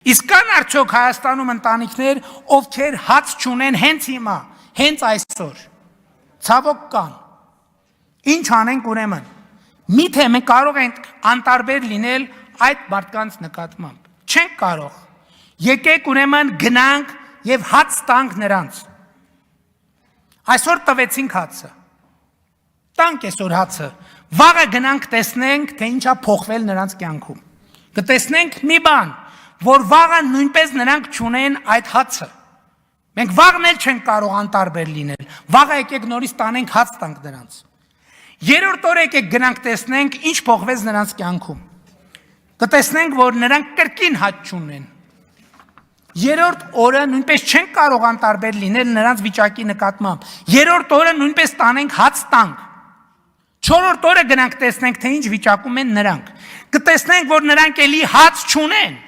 Իսկ կան արդյոք Հայաստանում ընտանիքներ, ովքեր հաց չունեն հենց հիմա, հենց այսօր։ Ցավոք կան։ Ինչ անենք ուրեմն։ Միթե մենք կարող ենք անտարբեր լինել այդ մարդկանց նկատմամբ։ Չենք կարող։ Եկեք ուրեմն գնանք եւ հաց տանք նրանց։ Այսօր տվեցինք հացը։ Տանք այսօր հացը։ Վաղը գնանք տեսնենք, թե ինչա փոխվել նրանց կյանքում։ Կտեսնենք մի բան, որ վաղը նույնպես նրանք չունեն այդ հացը։ Մենք վաղն էլ չենք կարող անտարբեր լինել։ Վաղը եկեք նորից տանենք հաց տանք նրանց։ Երրորդ օրը եկեք գնանք տեսնենք ինչ փոխվեց նրանց կյանքում։ Կտեսնենք, որ նրանք կրկին հաց չունեն։ Երրորդ օրը նույնպես չենք կարող անտարբեր լինել նրանց վիճակի նկատմամբ։ Երրորդ օրը նույնպես տանենք հաց տանք։ Չորրորդ օրը գնանք տեսնենք, թե ինչ վիճակում են նրանք։ Կտեսնենք, որ նրանք էլի հաց չունեն։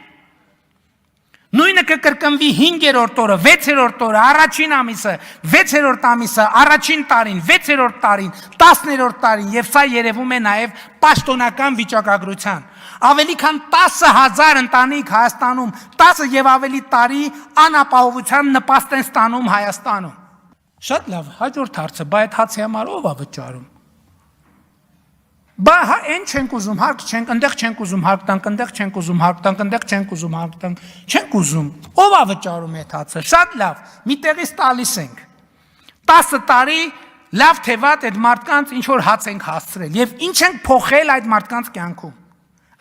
Նույնը կկրկնվի 5-րդ օրը, 6-րդ օրը, առաջին ամիսը, 6-րդ ամիսը, առաջին տարին, 6-րդ տարին, 10-րդ տարին, եւ սա երևում է նաեւ պաշտոնական վիճակագրության։ Ավելի քան 10,000 ընտանիք Հայաստանում, 10 եւ ավելի տարի անապահովության նպաստ են ստանում Հայաստանում։ Շատ լավ, հաջորդ հարցը, բայց այդ հացի համար ով է վճարում։ Բա այն չենք ուզում, հարկ չենք, այնտեղ չենք ուզում հարկ տանք, այնտեղ չենք ուզում հարկ տանք, այնտեղ չենք ուզում հարկ տանք, չենք ուզում։ Ով է վճարում այդ հացը։ Շատ լավ, մի տեղից տալիս ենք։ 10 տարի լավ թե վատ այդ մարդկանց ինչ որ հաց ենք հասցրել եւ ինչ ենք փոխել այդ մարդկանց կյանքում։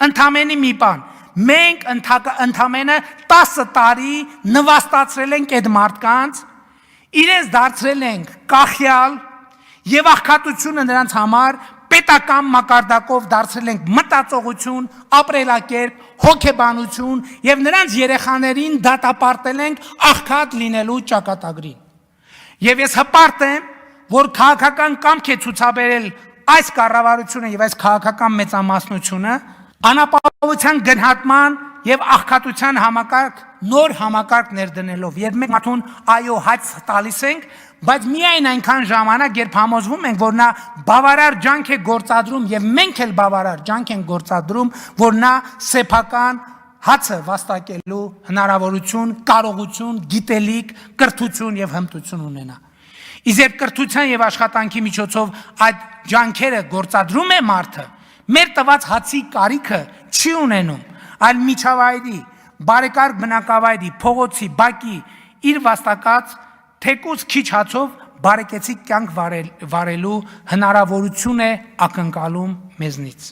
Ընդամենը մի բան, մենք ընդամենը 10 տարի նվաստացրել ենք այդ մարդկանց, իրենց դարձրել ենք կախյալ եւ աղքատությունը նրանց համար պետական մակարդակով դարձրել ենք մտածողություն, ապրելակերպ, հոգեբանություն եւ նրանց երեխաներին դատապարտել ենք աղքատ լինելու ճակատագրին։ Եվ ես հպարտ եմ, որ քաղաքական կամք է ցուցաբերել այս կառավարությունը եւ այս քաղաքական մեծամասնությունը անապահովության գնահատման եւ աղքատության համակարգ նոր համակարգ ներդնելով եւ մենք մարդուն այո հաց տալիս ենք, բայց միայն այնքան ժամանակ, երբ համոզվում ենք, որ նա բավարար ջանք է գործադրում եւ մենք էլ բավարար ջանք ենք գործադրում, որ նա սեփական հացը վաստակելու հնարավորություն, կարողություն, գիտելիք, կրթություն եւ հմտություն ունենա։ Իսկ երբ կրթության եւ աշխատանքի միջոցով այդ ջանքերը գործադրում է մարդը, մեր տված հացի կարիքը չի ունենում, այլ միջավայրի, բարեկարգ բնակավայրի, փողոցի, բակի իր վաստակած թեկուզ քիչ հացով բարեկեցիկ կյանք վարելու հնարավորություն է ակնկալում մեզնից։